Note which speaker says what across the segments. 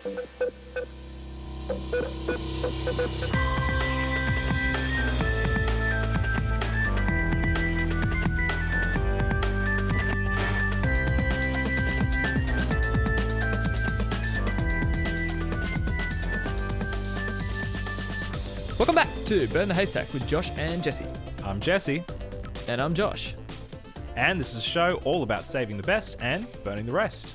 Speaker 1: Welcome back to Burn the Haystack with Josh and Jesse.
Speaker 2: I'm Jesse.
Speaker 1: And I'm Josh.
Speaker 2: And this is a show all about saving the best and burning the rest.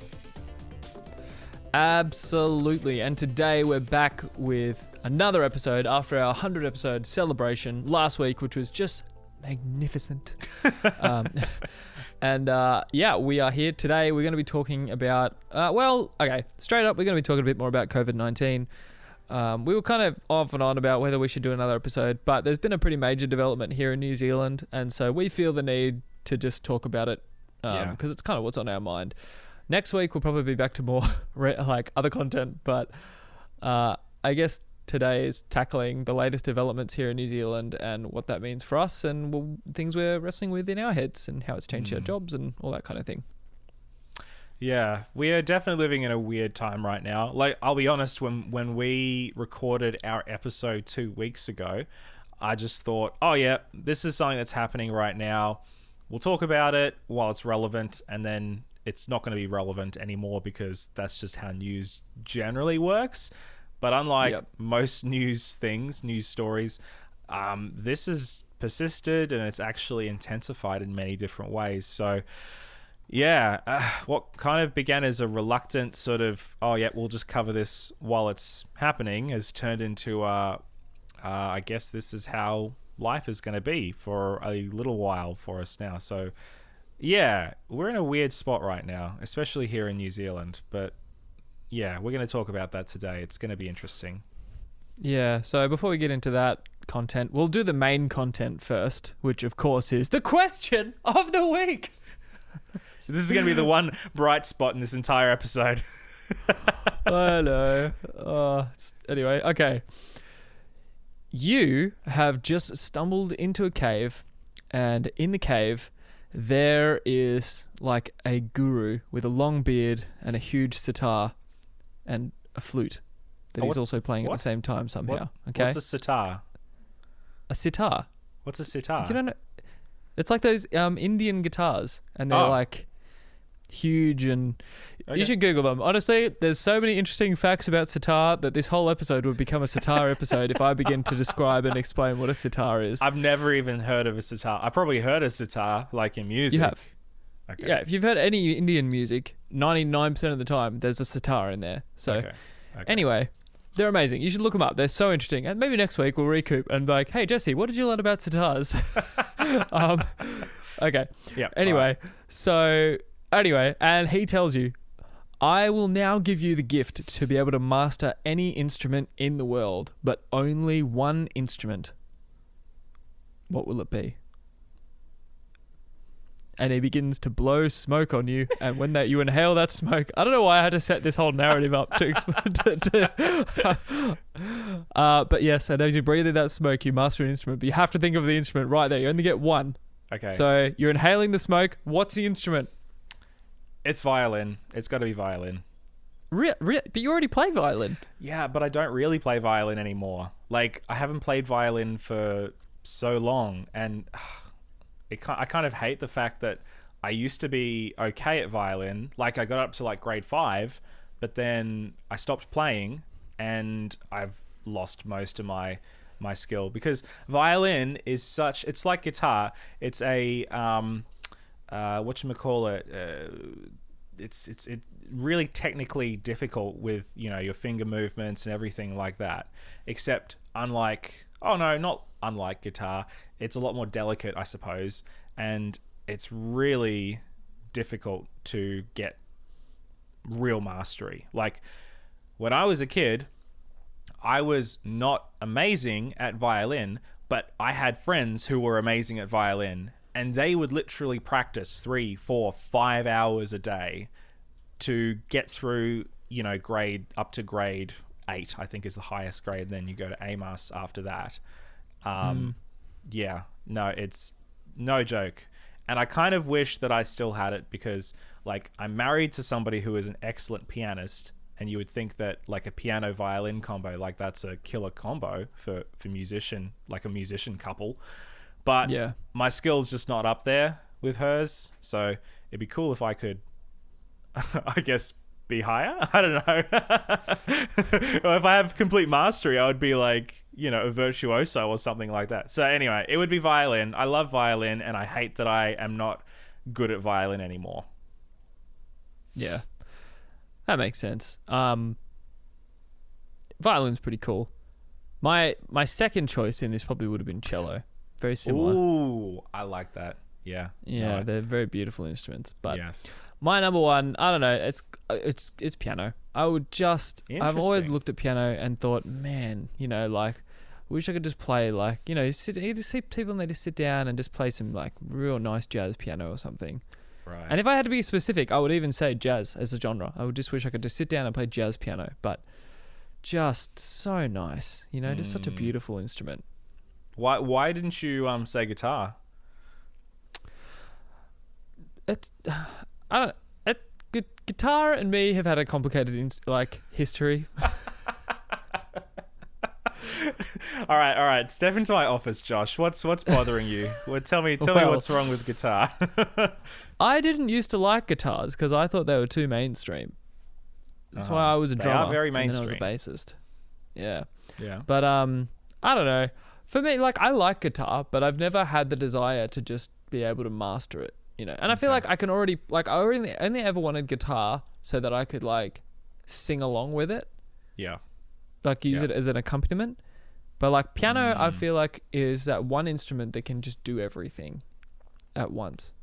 Speaker 1: Absolutely. And today we're back with another episode after our 100 episode celebration last week, which was just magnificent. We are here today. We're going to be talking about, straight up, we're going to be talking a bit more about COVID-19. We were kind of off and on about whether we should do another episode, but there's been a pretty major development here in New Zealand, and so we feel the need to just talk about it because it's kind of what's on our mind. Next week, we'll probably be back to more other content, but I guess today is tackling the latest developments here in New Zealand and what that means for us and things we're wrestling with in our heads and how it's changed our jobs and all that kind of thing.
Speaker 2: Yeah, we are definitely living in a weird time right now. Like, I'll be honest, when we recorded our episode 2 weeks ago, I just thought, oh yeah, this is something that's happening right now. We'll talk about it while it's relevant, and then it's not going to be relevant anymore because that's just how news generally works. But unlike most news stories, this has persisted and it's actually intensified in many different ways. So what kind of began as a reluctant sort of, we'll just cover this while it's happening, has turned into, I guess this is how life is going to be for a little while for us now. So, yeah, we're in a weird spot right now, especially here in New Zealand. But, yeah, we're going to talk about that today. It's going to be interesting.
Speaker 1: Yeah, so before we get into that content, we'll do the main content first, which, of course, is the question of the week.
Speaker 2: This is going to be the one bright spot in this entire episode.
Speaker 1: I know. Anyway, okay. You have just stumbled into a cave, and in the cave, there is like a guru with a long beard and a huge sitar and a flute that he's also playing at the same time somehow. Okay.
Speaker 2: What's a sitar?
Speaker 1: A sitar.
Speaker 2: What's a sitar?
Speaker 1: You don't know? It's like those Indian guitars, and they're like huge, and you should Google them. Honestly, there's so many interesting facts about sitar that this whole episode would become a sitar episode if I begin to describe and explain what a sitar is.
Speaker 2: I've never even heard of a sitar. I probably heard a sitar like in music.
Speaker 1: You have. Okay. Yeah, if you've heard any Indian music, 99% of the time there's a sitar in there. So anyway, they're amazing. You should look them up. They're so interesting. And maybe next week we'll recoup and be like, hey, Jesse, what did you learn about sitars? Okay.
Speaker 2: Yeah.
Speaker 1: Anyway, and he tells you, I will now give you the gift to be able to master any instrument in the world, but only one instrument. What will it be? And he begins to blow smoke on you, and when you inhale that smoke, I don't know why I had to set this whole narrative up to explain. But yes, and as you breathe in that smoke, you master an instrument. But you have to think of the instrument right there. You only get one.
Speaker 2: Okay.
Speaker 1: So you're inhaling the smoke. What's the instrument?
Speaker 2: It's violin. It's got to be violin.
Speaker 1: But you already play violin.
Speaker 2: Yeah, but I don't really play violin anymore. Like, I haven't played violin for so long, and I kind of hate the fact that I used to be okay at violin. Like, I got up to like grade 5, but then I stopped playing, and I've lost most of my skill because violin is it's like guitar. It's a it's really technically difficult with, your finger movements and everything like that, except not unlike guitar, it's a lot more delicate, I suppose, and it's really difficult to get real mastery. Like, when I was a kid, I was not amazing at violin, but I had friends who were amazing at violin, and they would literally practice 3, 4, 5 hours a day to get through, grade up to grade 8, I think is the highest grade. Then you go to AMAS after that. Yeah, no, it's no joke. And I kind of wish that I still had it because, like, I'm married to somebody who is an excellent pianist, and you would think that like a piano violin combo, like that's a killer combo for musician, like a musician couple. But
Speaker 1: Yeah.
Speaker 2: my skill's just not up there with hers, so it'd be cool if I could, I guess, be higher. I don't know. Or if I have complete mastery, I would be like, a virtuoso or something like that. So anyway, it would be violin. I love violin, and I hate that I am not good at violin anymore.
Speaker 1: Yeah. That makes sense. Violin's pretty cool. My second choice in this probably would have been cello. Very similar.
Speaker 2: Ooh, I like that. Yeah.
Speaker 1: Yeah,
Speaker 2: No,
Speaker 1: they're very beautiful instruments. But
Speaker 2: yes.
Speaker 1: my number one, I don't know, it's piano. I've always looked at piano and thought, man, like, wish I could just play, like, you just see people and they just sit down and just play some like real nice jazz piano or something.
Speaker 2: Right.
Speaker 1: And if I had to be specific, I would even say jazz as a genre. I would just wish I could just sit down and play jazz piano, but just so nice, just such a beautiful instrument.
Speaker 2: Why didn't you say guitar?
Speaker 1: Guitar and me have had a complicated history.
Speaker 2: All right. Step into my office, Josh. What's bothering you? Well, tell me what's wrong with guitar.
Speaker 1: I didn't used to like guitars because I thought they were too mainstream. That's why I was a drummer.
Speaker 2: They are very mainstream.
Speaker 1: And then I was a bassist. Yeah.
Speaker 2: Yeah.
Speaker 1: But I don't know. For me, like, I like guitar, but I've never had the desire to just be able to master it. And I feel like I only ever wanted guitar so that I could like sing along with it.
Speaker 2: Yeah.
Speaker 1: Like use it as an accompaniment. But like piano, I feel like is that one instrument that can just do everything at once,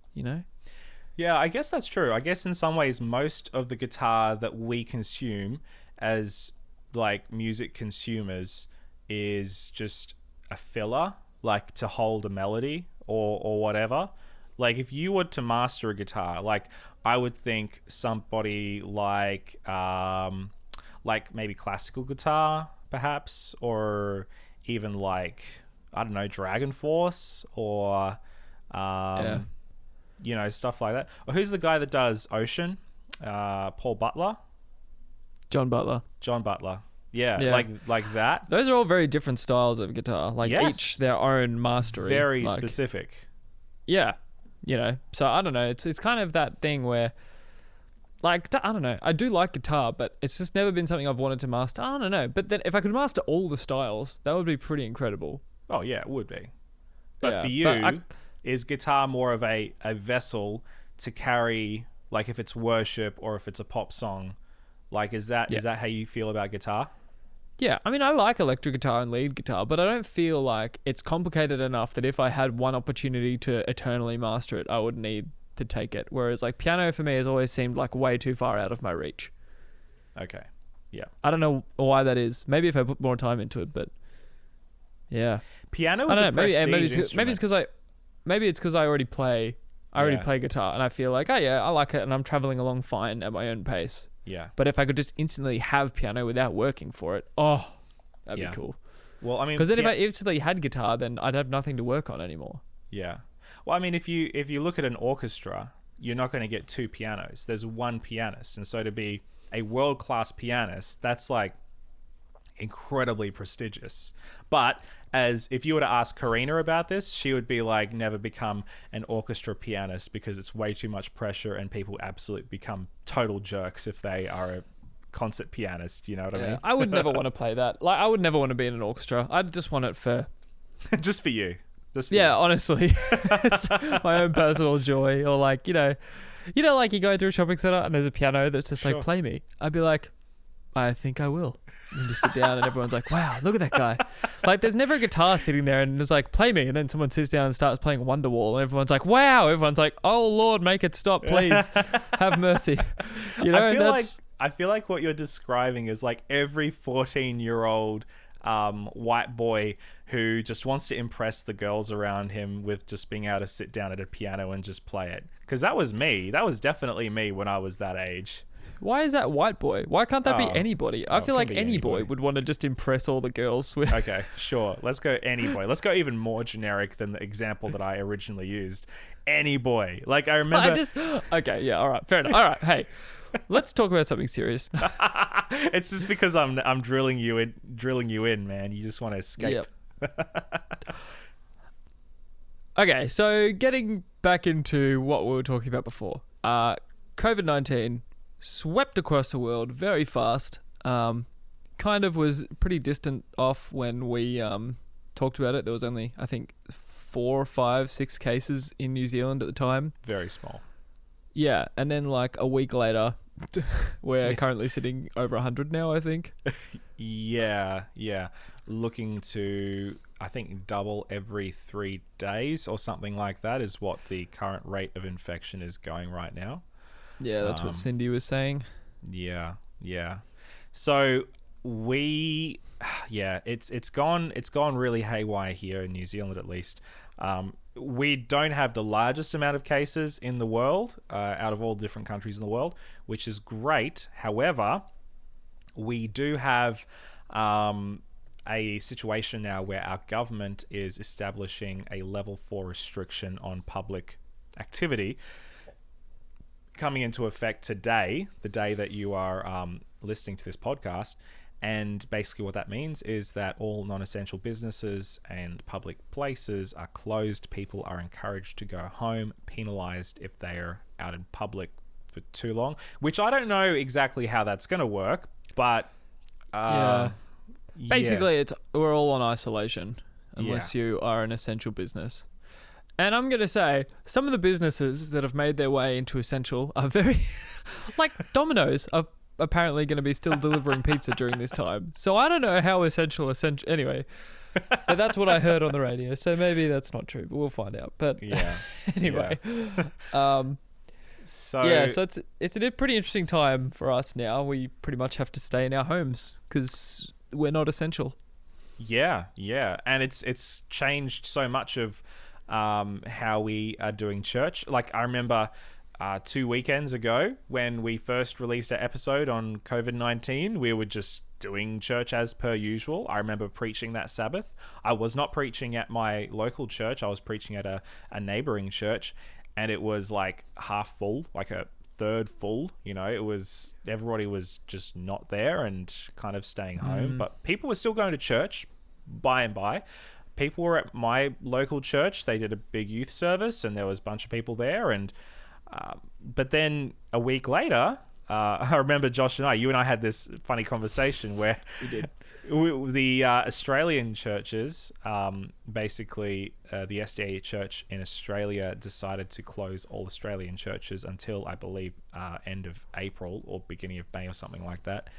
Speaker 2: Yeah, I guess that's true. I guess in some ways, most of the guitar that we consume as like music consumers is just a filler, like to hold a melody or whatever. Like if you were to master a guitar, like I would think somebody like maybe classical guitar, perhaps, or even like, I don't know, Dragon Force or stuff like that. Or who's the guy that does Ocean? Paul Butler?
Speaker 1: John Butler.
Speaker 2: Yeah. Like that.
Speaker 1: Those are all very different styles of guitar. Like each their own mastery.
Speaker 2: Very specific.
Speaker 1: Yeah. So I don't know. It's kind of that thing where, like, I don't know. I do like guitar, but it's just never been something I've wanted to master. I don't know. But then if I could master all the styles, that would be pretty incredible.
Speaker 2: Oh, yeah, it would be. But for you, is guitar more of a vessel to carry, like if it's worship or if it's a pop song? Like, is that how you feel about guitar?
Speaker 1: Yeah, I mean, I like electric guitar and lead guitar, but I don't feel like it's complicated enough that if I had one opportunity to eternally master it, I would need to take it. Whereas, like, piano for me has always seemed like way too far out of my reach.
Speaker 2: Okay, yeah.
Speaker 1: I don't know why that is. Maybe if I put more time into it, but yeah.
Speaker 2: Piano is a prestige instrument.
Speaker 1: Maybe it's because I already play. I already play guitar, and I feel like, oh yeah, I like it, and I'm traveling along fine at my own pace.
Speaker 2: Yeah.
Speaker 1: But if I could just instantly have piano without working for it, that'd be cool.
Speaker 2: Well, I mean,
Speaker 1: because then if I instantly had guitar, then I'd have nothing to work on anymore.
Speaker 2: Yeah. Well, I mean, if you look at an orchestra, you're not going to get two pianos. There's one pianist, and so to be a world-class pianist, that's like incredibly prestigious. But as if you were to ask Karina about this, she would be like, never become an orchestra pianist because it's way too much pressure and people absolutely become total jerks if they are a concert pianist. You know what I mean?
Speaker 1: I would never want to play that. Like, I would never want to be in an orchestra. I'd just want it for
Speaker 2: just for you.
Speaker 1: Honestly, it's my own personal joy. Or like, like you go through a shopping center and there's a piano that's just like, play me. I'd be like, I think I will. And just sit down and everyone's like, wow, look at that guy. Like, there's never a guitar sitting there and it's like, play me. And then someone sits down and starts playing Wonderwall and everyone's like, wow. Everyone's like, oh Lord, make it stop, please. Have mercy.
Speaker 2: I feel like what you're describing is like every 14-year-old white boy who just wants to impress the girls around him with just being able to sit down at a piano and just play it. Because that was me. That was definitely me when I was that age.
Speaker 1: Why is that white boy? Why can't that be anybody? I feel like any boy would want to just impress all the girls with.
Speaker 2: Okay, sure. Let's go any boy. Let's go even more generic than the example that I originally used. Any boy. Like, I remember.
Speaker 1: Okay, yeah, all right, fair enough. All right, hey, let's talk about something serious.
Speaker 2: It's just because I'm drilling you in, man. You just want to escape.
Speaker 1: Yep. Okay, so getting back into what we were talking about before. COVID-19 swept across the world very fast. Kind of was pretty distant off when we talked about it. There was only, I think, 4, 5, 6 cases in New Zealand at the time.
Speaker 2: Very small.
Speaker 1: Yeah, and then like a week later, we're currently sitting over 100 now, I think.
Speaker 2: Yeah. Looking to, I think, double every 3 days or something like that is what the current rate of infection is going right now.
Speaker 1: Yeah, that's what Cindy was saying.
Speaker 2: Yeah. So it's gone really haywire here in New Zealand, at least. We don't have the largest amount of cases in the world out of all different countries in the world, which is great. However, we do have a situation now where our government is establishing a level 4 restriction on public activity coming into effect today, the day that you are listening to this podcast. And basically what that means is that all non-essential businesses and public places are closed. People are encouraged to go home, penalized if they are out in public for too long, which I don't know exactly how that's going to work, but
Speaker 1: basically we're all on isolation unless you are an essential business. And I'm going to say some of the businesses that have made their way into essential are very like Domino's are apparently going to be still delivering pizza during this time. So I don't know how essential anyway. But that's what I heard on the radio. So maybe that's not true, but we'll find out. But anyway. So it's a pretty interesting time for us now. We pretty much have to stay in our homes because we're not essential.
Speaker 2: Yeah. And it's changed so much of how we are doing church. Like I remember 2 weekends ago when we first released our episode on COVID-19, we were just doing church as per usual. I remember preaching that Sabbath. I was not preaching at my local church. I was preaching at a neighboring church, and it was like half full, like a third full. You know, everybody was just not there and kind of staying home, but people were still going to church by and by. People were at my local church. They did a big youth service and there was a bunch of people there. And but then a week later, I remember Josh and you and I had this funny conversation where
Speaker 1: we did.
Speaker 2: The Australian churches, basically the SDA church in Australia decided to close all Australian churches until, I believe, end of April or beginning of May or something like that.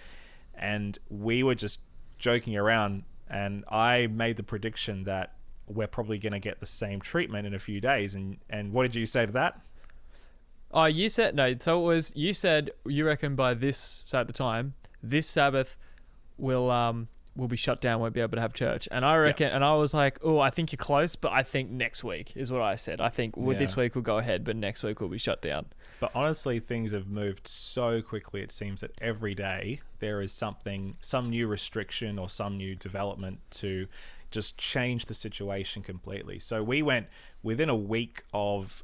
Speaker 2: And we were just joking around, and I made the prediction that we're probably going to get the same treatment in a few days. And what did you say to that?
Speaker 1: Oh, you said, no, so it was, you said, you reckon by this, so at the time, this Sabbath will be shut down, won't be able to have church. And I reckon, and I was like, oh, I think you're close, but I think next week is what I said. I think this week will go ahead, but next week will be shut down.
Speaker 2: But honestly, things have moved so quickly. It seems that every day there is some new restriction or some new development to just change the situation completely. So we went within a week of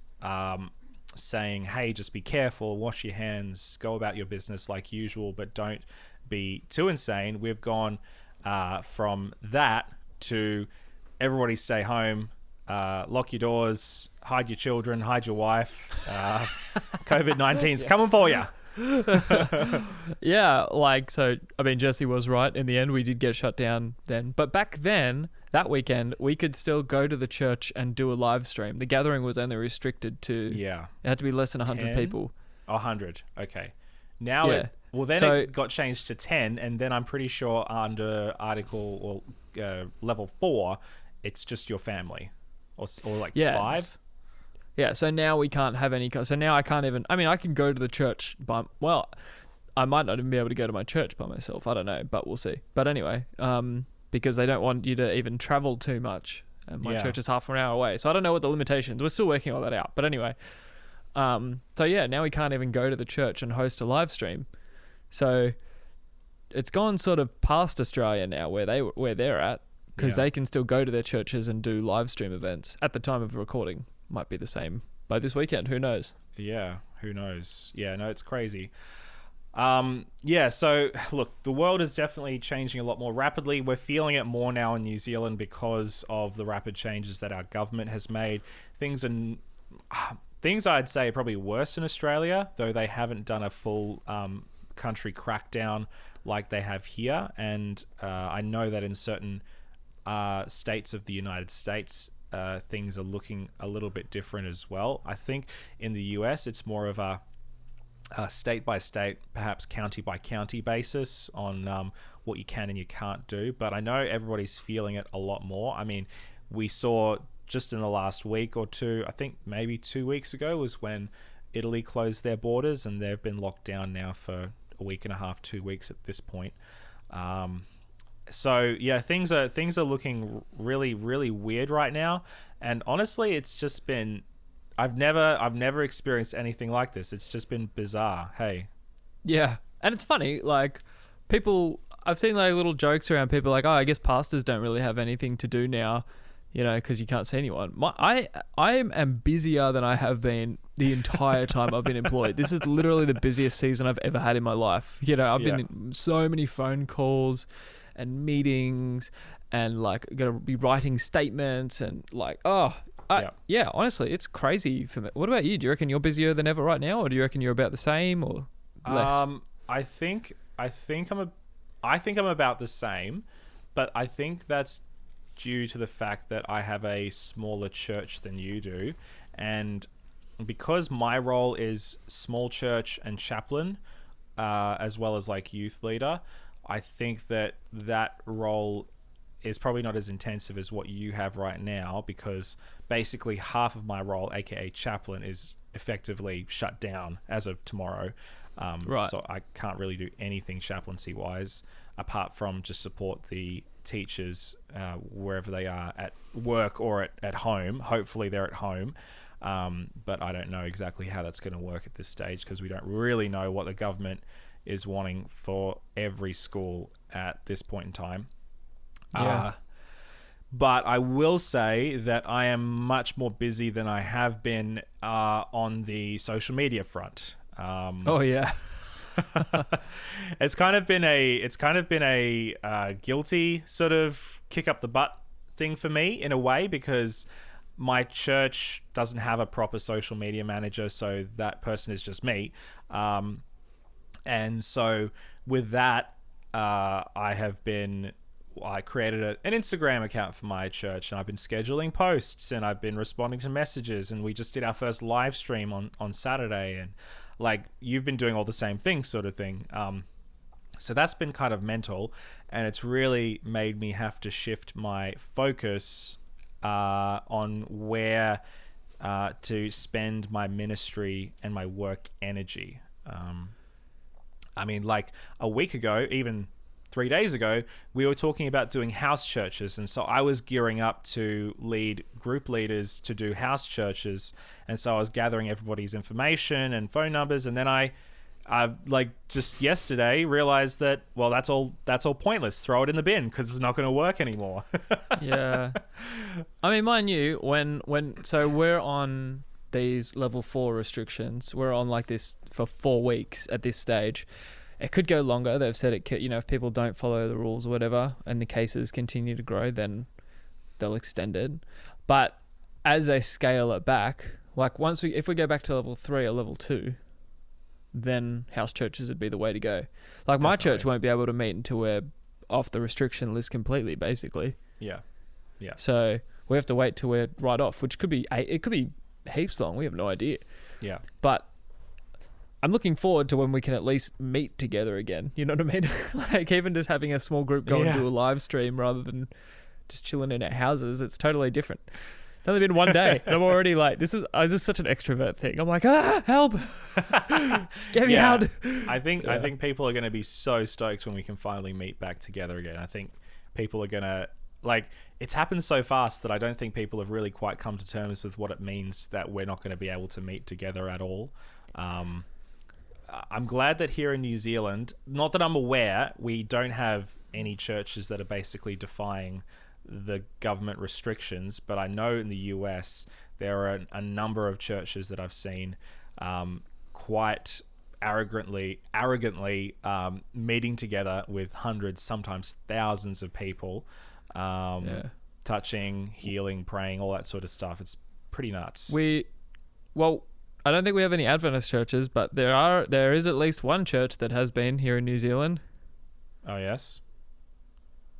Speaker 2: saying, hey, just be careful, wash your hands, go about your business like usual, but don't be too insane. We've gone from that to everybody stay home, lock your doors, hide your children, hide your wife. COVID-19's coming for you.
Speaker 1: Yeah, like, so, I mean, Jesse was right. In the end, we did get shut down then. But back then, that weekend, we could still go to the church and do a live stream. The gathering was only restricted to... Yeah. It had to be less than 100 people.
Speaker 2: 100, okay. Now it got changed to 10, and then I'm pretty sure under article or level 4, it's just your family. Or like 5.
Speaker 1: Yeah, so now we can't have any... So now I can't even... I mean, I can go to the church well, I might not even be able to go to my church by myself. I don't know, but we'll see. But anyway, because they don't want you to even travel too much. And my church is half an hour away. So I don't know what the limitations... We're still working all that out. But anyway... so yeah, now we can't even go to the church and host a live stream. So it's gone sort of past Australia now where they're at, because they can still go to their churches and do live stream events at the time of recording. Might be the same by this weekend. Who knows?
Speaker 2: Yeah, who knows? Yeah, no, it's crazy. Yeah, so look, the world is definitely changing a lot more rapidly. We're feeling it more now in New Zealand because of the rapid changes that our government has made. Things are things I'd say are probably worse in Australia, though they haven't done a full country crackdown like they have here. And I know that in certain states of the United States, things are looking a little bit different as well. I think in the US, it's more of a state by state, perhaps county by county basis on what you can and you can't do. But I know everybody's feeling it a lot more. I mean, we saw just in the last week or two, I think maybe 2 weeks ago was when Italy closed their borders, and they've been locked down now for a week and a half, 2 weeks at this point. So yeah, things are looking really, really weird right now. And honestly, it's just been, I've never experienced anything like this. It's just been bizarre. Hey.
Speaker 1: Yeah. And it's funny, like people, I've seen like little jokes around people like, oh, I guess pastors don't really have anything to do now, because you can't see anyone. I am busier than I have been the entire time I've been employed. This is literally the busiest season I've ever had in my life. I've been in so many phone calls and meetings and like going to be writing statements and like, honestly, it's crazy for me. What about you? Do you reckon you're busier than ever right now, or do you reckon you're about the same or less?
Speaker 2: I think I'm about the same, but I think that's due to the fact that I have a smaller church than you do, and because my role is small church and chaplain, as well as like youth leader, I think that role is probably not as intensive as what you have right now, because basically half of my role, aka chaplain, is effectively shut down as of tomorrow.
Speaker 1: Right.
Speaker 2: So I can't really do anything chaplaincy wise apart from just support the teachers wherever they are, at work or at home. Hopefully they're at home. But I don't know exactly how that's going to work at this stage, because we don't really know what the government is wanting for every school at this point in time.
Speaker 1: Yeah.
Speaker 2: But I will say that I am much more busy than I have been on the social media front.
Speaker 1: Oh yeah.
Speaker 2: It's kind of been a guilty sort of kick up the butt thing for me in a way, because my church doesn't have a proper social media manager, so that person is just me. And so with that, I created an Instagram account for my church, and I've been scheduling posts, and I've been responding to messages, and we just did our first live stream on Saturday, and like you've been doing all the same things sort of thing. So that's been kind of mental, and it's really made me have to shift my focus on where to spend my ministry and my work energy. I mean, like a week ago, even 3 days ago, we were talking about doing house churches. And so I was gearing up to lead group leaders to do house churches. And so I was gathering everybody's information and phone numbers. And then I like just yesterday realized that, well, that's all pointless. Throw it in the bin because it's not going to work anymore.
Speaker 1: Yeah. I mean, mind you, so we're on these level 4 restrictions. We're on like this for 4 weeks at this stage. It could go longer. They've said it could, if people don't follow the rules or whatever, and the cases continue to grow, then they'll extend it. But as they scale it back, like if we go back to level 3 or level 2, then house churches would be the way to go. Like my church won't be able to meet until we're off the restriction list completely, basically.
Speaker 2: Yeah.
Speaker 1: So we have to wait till we're right off, which could be heaps long. We have no idea.
Speaker 2: Yeah.
Speaker 1: But I'm looking forward to when we can at least meet together again. You know what I mean? Like even just having a small group go and do a live stream rather than just chilling in our houses. It's totally different. It's only been 1 day. And I'm already like, this is such an extrovert thing. I'm like, help. Get me out.
Speaker 2: I think people are going to be so stoked when we can finally meet back together again. I think people are going to, like, it's happened so fast that I don't think people have really quite come to terms with what it means that we're not going to be able to meet together at all. I'm glad that here in New Zealand, not that I'm aware, we don't have any churches that are basically defying the government restrictions, but I know in the US there are a number of churches that I've seen quite arrogantly meeting together with hundreds, sometimes thousands of people, touching, healing, praying, all that sort of stuff. It's pretty nuts.
Speaker 1: I don't think we have any Adventist churches, but there is at least one church that has been here in New Zealand.
Speaker 2: Oh, yes?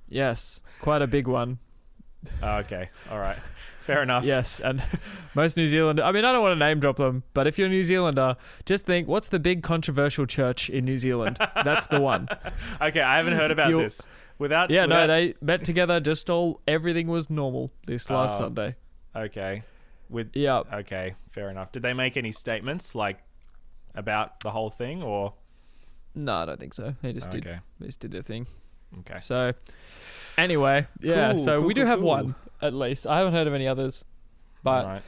Speaker 1: Yes, quite a big one.
Speaker 2: Oh, okay, all right. Fair enough.
Speaker 1: Yes, and most New Zealanders, I mean, I don't want to name drop them, but if you're a New Zealander, just think, what's the big controversial church in New Zealand? That's the one.
Speaker 2: Okay, I haven't heard about this.
Speaker 1: No, they met together, everything was normal this last Sunday.
Speaker 2: Okay.
Speaker 1: Yeah.
Speaker 2: Okay, fair enough. Did they make any statements, like, about the whole thing, or?
Speaker 1: No, I don't think so. They just did their thing.
Speaker 2: Okay.
Speaker 1: So, anyway, yeah.
Speaker 2: Cool,
Speaker 1: we do have one, at least. I haven't heard of any others, but
Speaker 2: right.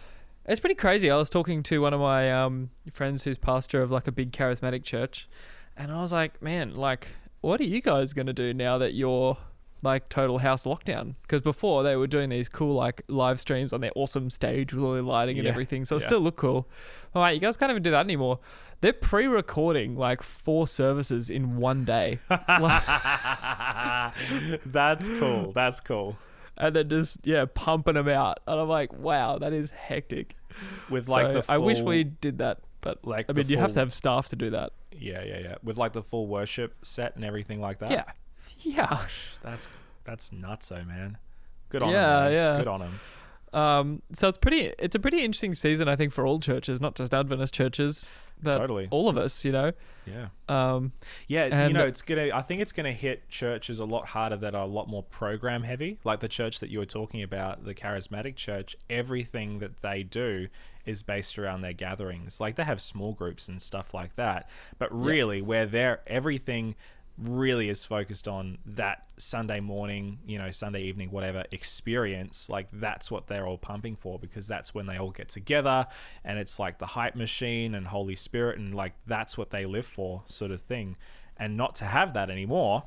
Speaker 1: It's pretty crazy. I was talking to one of my friends who's pastor of like a big charismatic church, and I was like, man, like, what are you guys going to do now that you're like total house lockdown? Because before they were doing these cool like live streams on their awesome stage with all the lighting and everything, so it still looked cool. All right, you guys can't even do that anymore. They're pre-recording like 4 services in one day.
Speaker 2: That's cool. That's cool.
Speaker 1: And then just pumping them out, and I'm like, wow, that is hectic.
Speaker 2: With like the full,
Speaker 1: I wish we did that, but like I mean, you have to have staff to do that.
Speaker 2: Yeah. With like the full worship set and everything like that.
Speaker 1: Yeah.
Speaker 2: Gosh, that's nutso, man. Good on him. Yeah. Good on him.
Speaker 1: So it's a pretty interesting season, I think, for all churches, not just Adventist churches, but
Speaker 2: totally
Speaker 1: all of us, you know.
Speaker 2: Yeah.
Speaker 1: And
Speaker 2: I think it's gonna hit churches a lot harder that are a lot more program heavy, like the church that you were talking about, the charismatic church. Everything that they do is based around their gatherings. Like they have small groups and stuff like that, but really, where everything really is focused on that Sunday morning, Sunday evening, whatever experience. Like that's what they're all pumping for, because that's when they all get together, and it's like the hype machine and Holy Spirit, and like that's what they live for, sort of thing. And not to have that anymore,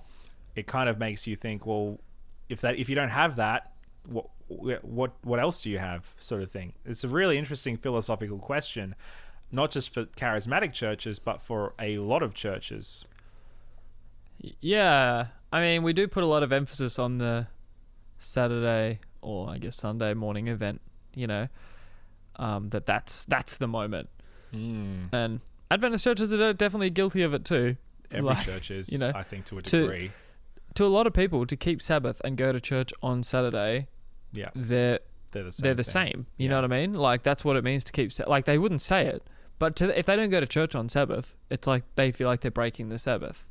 Speaker 2: it kind of makes you think, well, if you don't have that, what else do you have, sort of thing. It's a really interesting philosophical question, not just for charismatic churches, but for a lot of churches.
Speaker 1: Yeah, I mean, we do put a lot of emphasis on the Saturday or I guess Sunday morning event, that's the moment. And Adventist churches are definitely guilty of it too.
Speaker 2: Every church is, I think, to a degree.
Speaker 1: To a lot of people, to keep Sabbath and go to church on Saturday, they're the same. You know what I mean? Like that's what it means to keep. Like they wouldn't say it, but if they don't go to church on Sabbath, it's like they feel like they're breaking the Sabbath.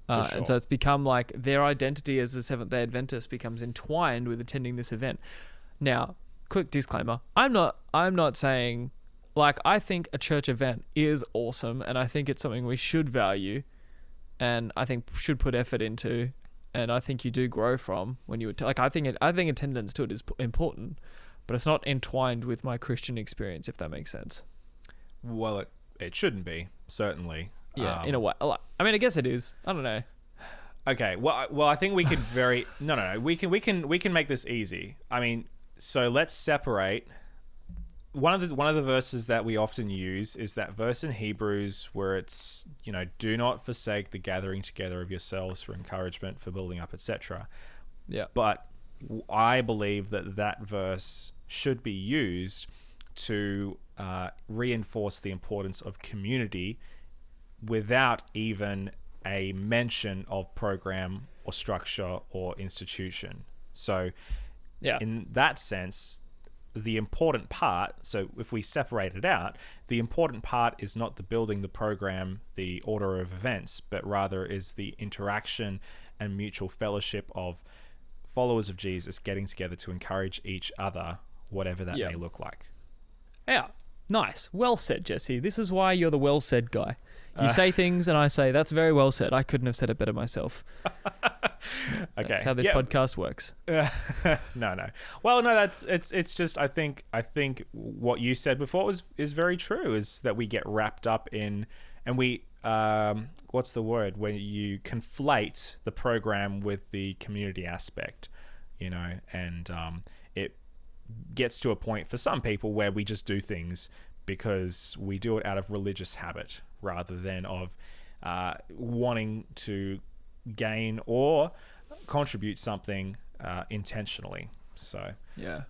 Speaker 2: Sure.
Speaker 1: And so it's become like their identity as a Seventh-day Adventist becomes entwined with attending this event. Now, quick disclaimer: I'm not saying, like, I think a church event is awesome, and I think it's something we should value, and I think should put effort into, and I think you do grow from when you like. I think attendance to it is important, but it's not entwined with my Christian experience, if that makes sense.
Speaker 2: Well, it shouldn't be, certainly.
Speaker 1: Yeah, in a way. I mean, I guess it is. I don't know.
Speaker 2: Okay. Well, I think we could no. We can make this easy. I mean, so let's separate. One of the verses that we often use is that verse in Hebrews where it's, do not forsake the gathering together of yourselves for encouragement, for building up, etc.
Speaker 1: Yeah.
Speaker 2: But I believe that verse should be used to reinforce the importance of community, without even a mention of program or structure or institution. So in that sense, the important part, so if we separate it out, the important part is not the building, the program, the order of events, but rather is the interaction and mutual fellowship of followers of Jesus getting together to encourage each other, whatever that may look like.
Speaker 1: Yeah, nice. Well said, Jesse. This is why you're the well said guy. You say things and I say, that's very well said. I couldn't have said it better myself.
Speaker 2: Okay.
Speaker 1: That's how this podcast works.
Speaker 2: No. Well, no, it's just, I think what you said before is very true, is that we get wrapped up in, and we, what's the word, when you conflate the program with the community aspect, and it gets to a point for some people where we just do things because we do it out of religious habit rather than of wanting to gain or contribute something intentionally. So yeah,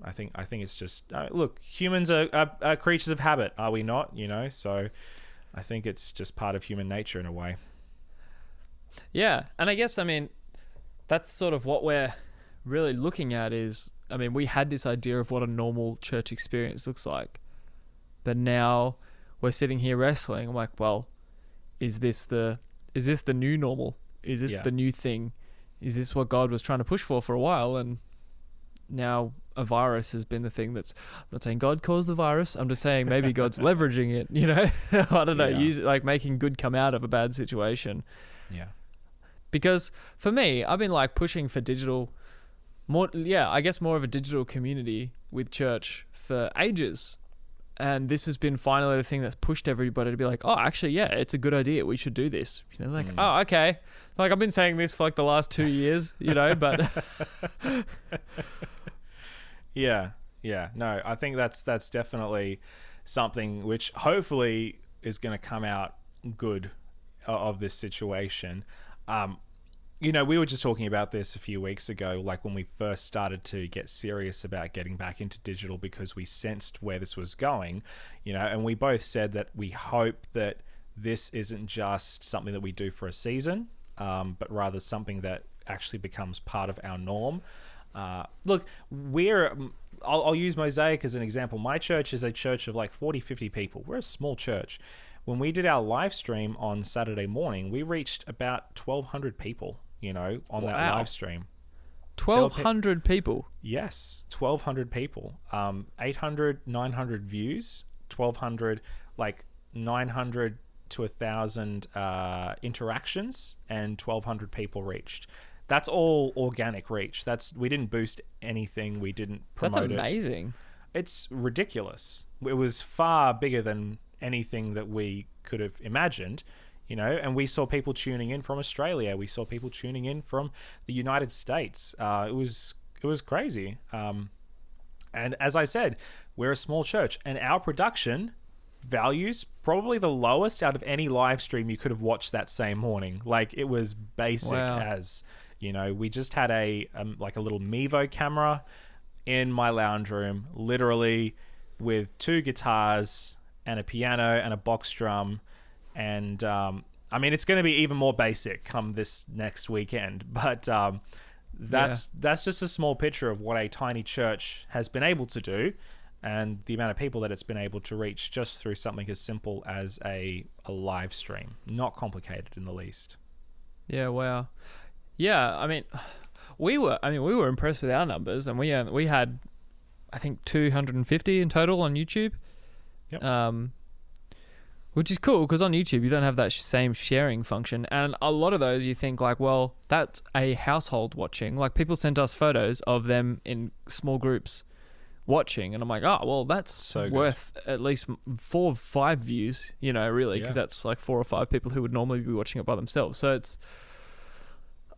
Speaker 2: I think it's just look, humans are creatures of habit, are we not? So I think it's just part of human nature in a way.
Speaker 1: Yeah, and I guess, I mean, that's sort of what we're really looking at is, I mean, we had this idea of what a normal church experience looks like, but now we're sitting here wrestling. I'm like, well, is this the new normal? Is this the new thing? Is this what God was trying to push for a while? And now a virus has been the thing that's, I'm not saying God caused the virus. I'm just saying maybe God's leveraging it, I don't know, use it, like making good come out of a bad situation.
Speaker 2: Yeah.
Speaker 1: Because for me, I've been like pushing for digital, more of a digital community with church for ages. And this has been finally the thing that's pushed everybody to be like, oh, actually, yeah, it's a good idea. We should do this. Oh, okay. Like I've been saying this for like the last 2 years, but
Speaker 2: Yeah. No, I think that's definitely something which hopefully is going to come out good of this situation. We were just talking about this a few weeks ago, like when we first started to get serious about getting back into digital because we sensed where this was going, and we both said that we hope that this isn't just something that we do for a season, but rather something that actually becomes part of our norm. Look, I'll use Mosaic as an example. My church is a church of like 40, 50 people. We're a small church. When we did our live stream on Saturday morning, we reached about 1,200 people, on that live stream.
Speaker 1: 1,200 people?
Speaker 2: Yes, 1,200 people. 800, 900 views, 1,200, like 900 to 1,000 interactions, and 1,200 people reached. That's all organic reach. We didn't boost anything. We didn't promote it.
Speaker 1: That's amazing.
Speaker 2: It's ridiculous. It was far bigger than anything that we could have imagined, and we saw people tuning in from Australia. We saw people tuning in from the United States. It was crazy. And as I said, we're a small church, and our production values probably the lowest out of any live stream you could have watched that same morning. Like it was basic as, we just had a little Mevo camera in my lounge room, literally with 2 guitars and a piano and a box drum. And it's going to be even more basic come this next weekend. But that's just a small picture of what a tiny church has been able to do, and the amount of people that it's been able to reach just through something as simple as a live stream. Not complicated in the least.
Speaker 1: Yeah, wow. Yeah, we were impressed with our numbers, and we had, I think, 250 in total on YouTube. Yep. Which is cool because on YouTube you don't have that same sharing function, and a lot of those you think like, well, that's a household watching. Like people sent us photos of them in small groups watching, and I'm like, oh, well, that's so worth at least 4 or 5 views, really, because that's like 4 or 5 people who would normally be watching it by themselves. So it's,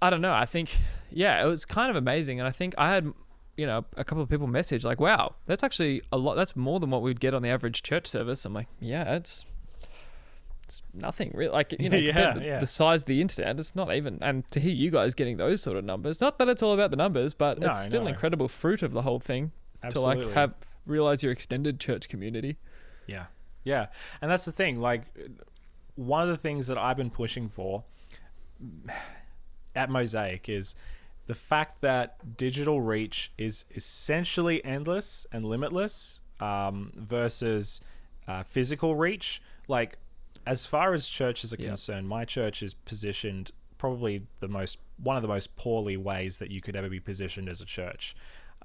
Speaker 1: I don't know. I think, it was kind of amazing, and I think I had, a couple of people message like, wow, that's actually a lot. That's more than what we'd get on the average church service. I'm like, yeah, it's nothing really. Like, the size of the internet, it's not even. And to hear you guys getting those sort of numbers, not that it's all about the numbers, but it's still incredible fruit of the whole thing. Absolutely. To like realize your extended church community. Yeah.
Speaker 2: And that's the thing. Like, one of the things that I've been pushing for at Mosaic is the fact that digital reach is essentially endless and limitless versus physical reach. Like, as far as churches are concerned, my church is positioned probably one of the most poorly ways that you could ever be positioned as a church.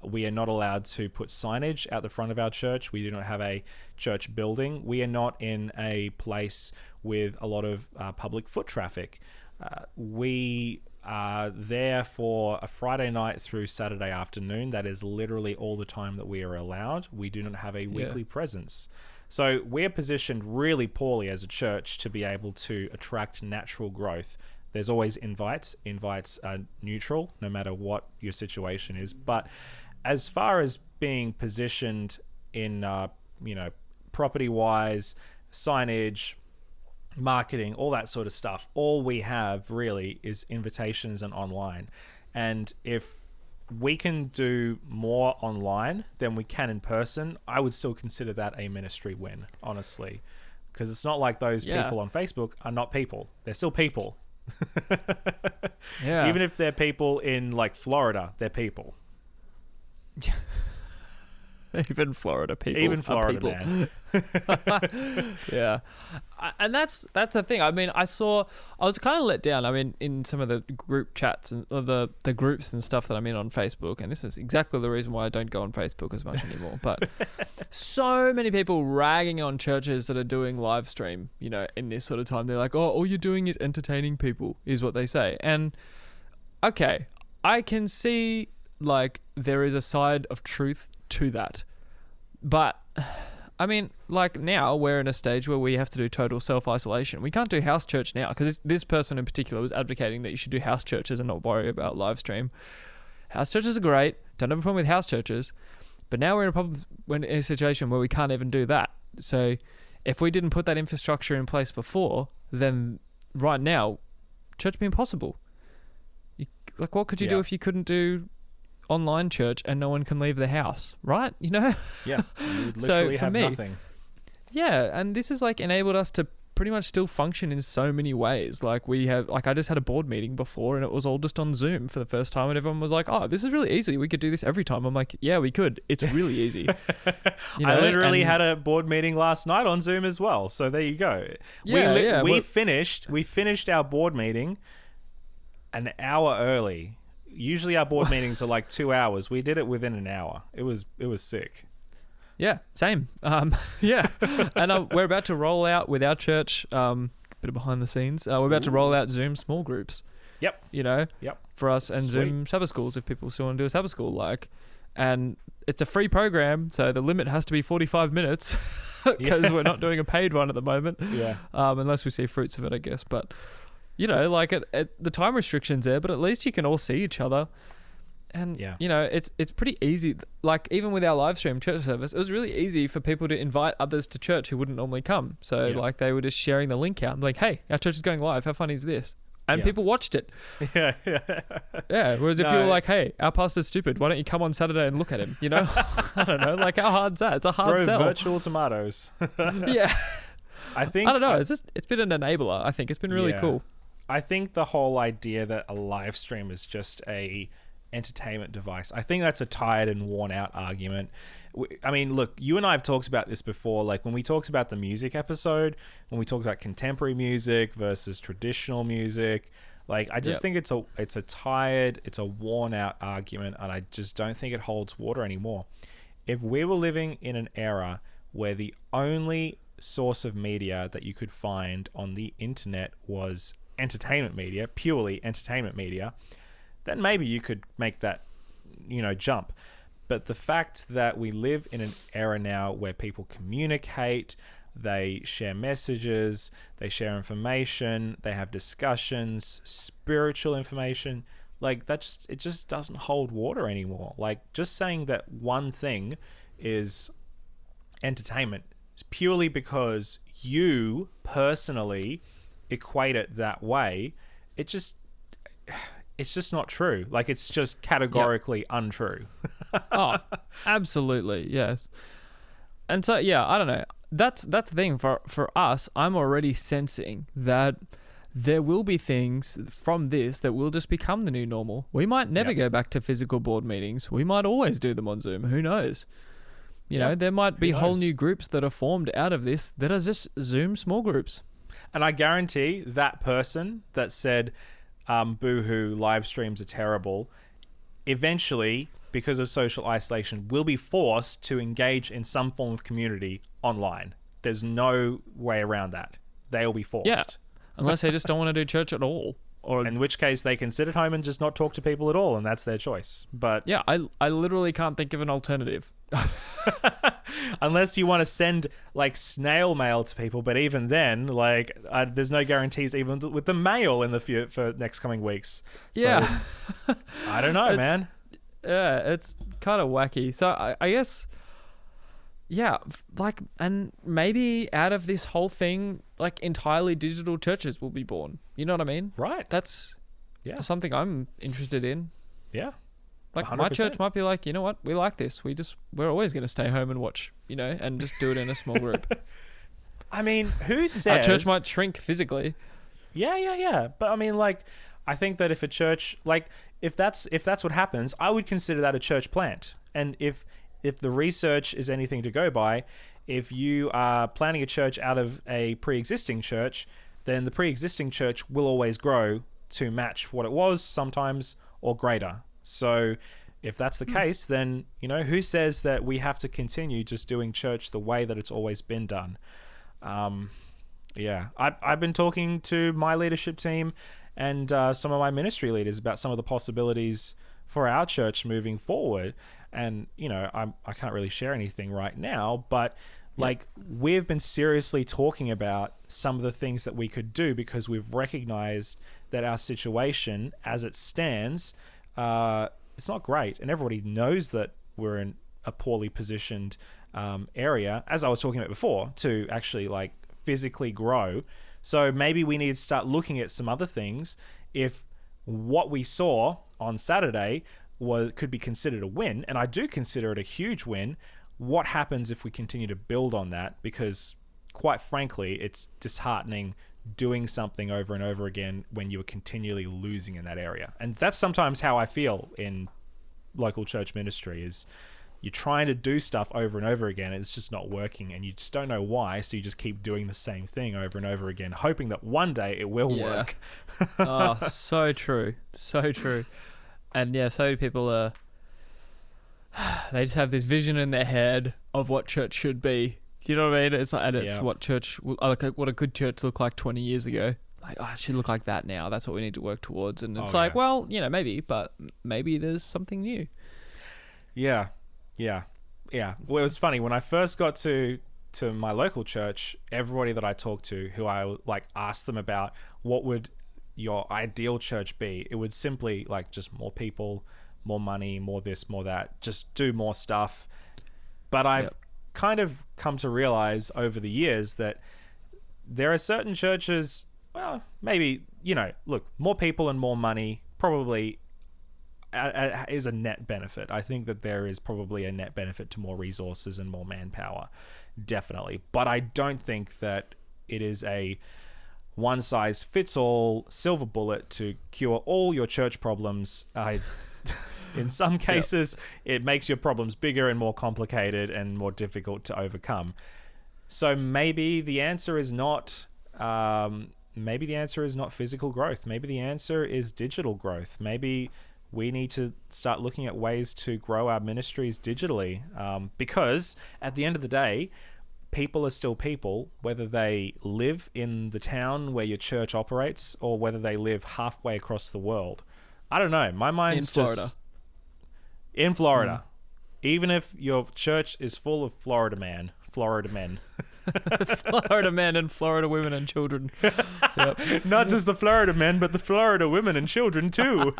Speaker 2: We are not allowed to put signage out the front of our church. We do not have a church building. We are not in a place with a lot of public foot traffic. We are there for a Friday night through Saturday afternoon. That is literally all the time that we are allowed. We do not have a weekly presence. So we're positioned really poorly as a church to be able to attract natural growth. There's always invites. Invites are neutral, no matter what your situation is. But as far as being positioned in, property-wise, signage, marketing, all that sort of stuff. All we have really is invitations and online. And if we can do more online than we can in person, I would still consider that a ministry win, honestly. Because it's not like those people on Facebook are not people. They're still people.
Speaker 1: Yeah.
Speaker 2: Even if they're people in like Florida, they're people.
Speaker 1: Even Florida people.
Speaker 2: Even
Speaker 1: are
Speaker 2: Florida,
Speaker 1: people.
Speaker 2: man.
Speaker 1: Yeah. And that's the thing. I mean, I was kind of let down. I mean, in some of the group chats and the groups and stuff that I'm in on Facebook, and this is exactly the reason why I don't go on Facebook as much anymore. But so many people ragging on churches that are doing live stream, you know, in this sort of time. They're like, oh, all you're doing is entertaining people, is what they say. And okay, I can see like there is a side of truth to that. But I mean, like now we're in a stage where we have to do total self-isolation. We can't do house church now because this person in particular was advocating that you should do house churches and not worry about live stream. House churches are great. Don't have a problem with house churches. But now we're in a situation where we can't even do that. So if we didn't put that infrastructure in place before, then right now, church would be impossible. Like, what could you do if you couldn't do online church and no one can leave the house, right? You know?
Speaker 2: Yeah. You would literally have nothing.
Speaker 1: Yeah, and this has like enabled us to pretty much still function in so many ways. Like we have, like I just had a board meeting before and it was all just on Zoom for the first time and everyone was like, oh, this is really easy. We could do this every time. I'm like, yeah, we could. It's really easy. You know?
Speaker 2: I literally had a board meeting last night on Zoom as well. So there you go. We finished our board meeting an hour early. Usually our board meetings are like 2 hours. We did it within an hour. It was sick.
Speaker 1: Yeah, same. Yeah. And we're about to roll out with our church, bit of behind the scenes. We're about to roll out Zoom small groups.
Speaker 2: Yep.
Speaker 1: You know?
Speaker 2: Yep.
Speaker 1: For us and
Speaker 2: Sweet.
Speaker 1: Zoom Sabbath schools if people still want to do a Sabbath school like. And it's a free program, so the limit has to be 45 minutes because we're not doing a paid one at the moment.
Speaker 2: Yeah.
Speaker 1: Unless we see fruits of it, I guess. But you know, like the time restrictions there, but at least you can all see each other. And, you know, it's pretty easy. Like, even with our live stream church service, it was really easy for people to invite others to church who wouldn't normally come. So, like, they were just sharing the link out. I'm like, hey, our church is going live. How funny is this? And people watched it.
Speaker 2: Yeah.
Speaker 1: Whereas if you were like, hey, our pastor's stupid, why don't you come on Saturday and look at him? You know? I don't know. Like, how hard's that? It's a hard sell.
Speaker 2: Virtual tomatoes.
Speaker 1: Yeah.
Speaker 2: I don't
Speaker 1: know. It's been an enabler. I think it's been really cool.
Speaker 2: I think the whole idea that a live stream is just a entertainment device, I think that's a tired and worn out argument. I mean, look, you and I have talked about this before. Like when we talked about the music episode, when we talked about contemporary music versus traditional music, like I just think it's a tired, it's a worn out argument, and I just don't think it holds water anymore. If we were living in an era where the only source of media that you could find on the internet was entertainment media, purely entertainment media, then maybe you could make that, you know, jump. But the fact that we live in an era now where people communicate, they share messages, they share information, they have discussions, spiritual information, like it just doesn't hold water anymore. Like just saying that one thing is entertainment purely because you personally equate it that way, it's just not true. Like it's just categorically untrue.
Speaker 1: Oh, absolutely, yes. And so I don't know. That's the thing for us. I'm already sensing that there will be things from this that will just become the new normal. We might never go back to physical board meetings. We might always do them on Zoom. Who knows? You know, there might be whole new groups that are formed out of this that are just Zoom small groups.
Speaker 2: And I guarantee that person that said, boo-hoo, live streams are terrible, eventually, because of social isolation, will be forced to engage in some form of community online. There's no way around that. They'll be forced.
Speaker 1: Yeah, unless they just don't want to do church at all. Or
Speaker 2: in which case they can sit at home and just not talk to people at all, and that's their choice. But
Speaker 1: yeah, I literally can't think of an alternative.
Speaker 2: Unless you want to send like snail mail to people, but even then, like there's no guarantees even with the mail in the for next coming weeks. So, I don't know, man.
Speaker 1: Yeah, it's kind of wacky. So I guess yeah, like, and maybe out of this whole thing, like entirely digital churches will be born. You know what I mean?
Speaker 2: Right.
Speaker 1: That's
Speaker 2: Yeah.
Speaker 1: something I'm interested in.
Speaker 2: Yeah.
Speaker 1: Like
Speaker 2: 100%.
Speaker 1: my church might be like, you know what, we like this. We're always going to stay home and watch, and just do it in a small group.
Speaker 2: I mean, who says
Speaker 1: Our church might shrink physically.
Speaker 2: Yeah. But I mean, like, I think that if a church, like, if that's what happens, I would consider that a church plant. And if the research is anything to go by, if you are planting a church out of a pre-existing church, then the pre-existing church will always grow to match what it was sometimes or greater. So if that's the case, then, who says that we have to continue just doing church the way that it's always been done? Yeah, I've been talking to my leadership team and some of my ministry leaders about some of the possibilities for our church moving forward. And, I can't really share anything right now, but like we've been seriously talking about some of the things that we could do because we've recognized that our situation as it stands, it's not great. And everybody knows that we're in a poorly positioned area, as I was talking about before, to actually like physically grow. So maybe we need to start looking at some other things. If what we saw on Saturday could be considered a win, and I do consider it a huge win, what happens if we continue to build on that? Because quite frankly, it's disheartening doing something over and over again when you are continually losing in that area. And that's sometimes how I feel in local church ministry, is you're trying to do stuff over and over again and it's just not working, and you just don't know why, so you just keep doing the same thing over and over again, hoping that one day it will work.
Speaker 1: Oh, so true. And yeah, so many people they just have this vision in their head of what church should be. Do you know what I mean? It's like, and it's what church, like what a good church looked like 20 years ago. Like, it should look like that now. That's what we need to work towards. And it's well, maybe, but maybe there's something new.
Speaker 2: Yeah. Well, it was funny when I first got to my local church. Everybody that I talked to, who I like asked them about what would your ideal church be, it would simply like just more people, more money, more this, more that, just do more stuff. But I've kind of come to realize over the years that there are certain churches, well, maybe, look, more people and more money probably is a net benefit. I think that there is probably a net benefit to more resources and more manpower, definitely. But I don't think that it is a one-size-fits-all silver bullet to cure all your church problems. In some cases, it makes your problems bigger and more complicated and more difficult to overcome. So maybe the answer is not physical growth. Maybe the answer is digital growth. Maybe we need to start looking at ways to grow our ministries digitally, because at the end of the day, people are still people, whether they live in the town where your church operates or whether they live halfway across the world. I don't know. My mind's just in Florida. Even if your church is full of Florida men. Florida men and Florida women and children. Not just the Florida men, but the Florida women and children too.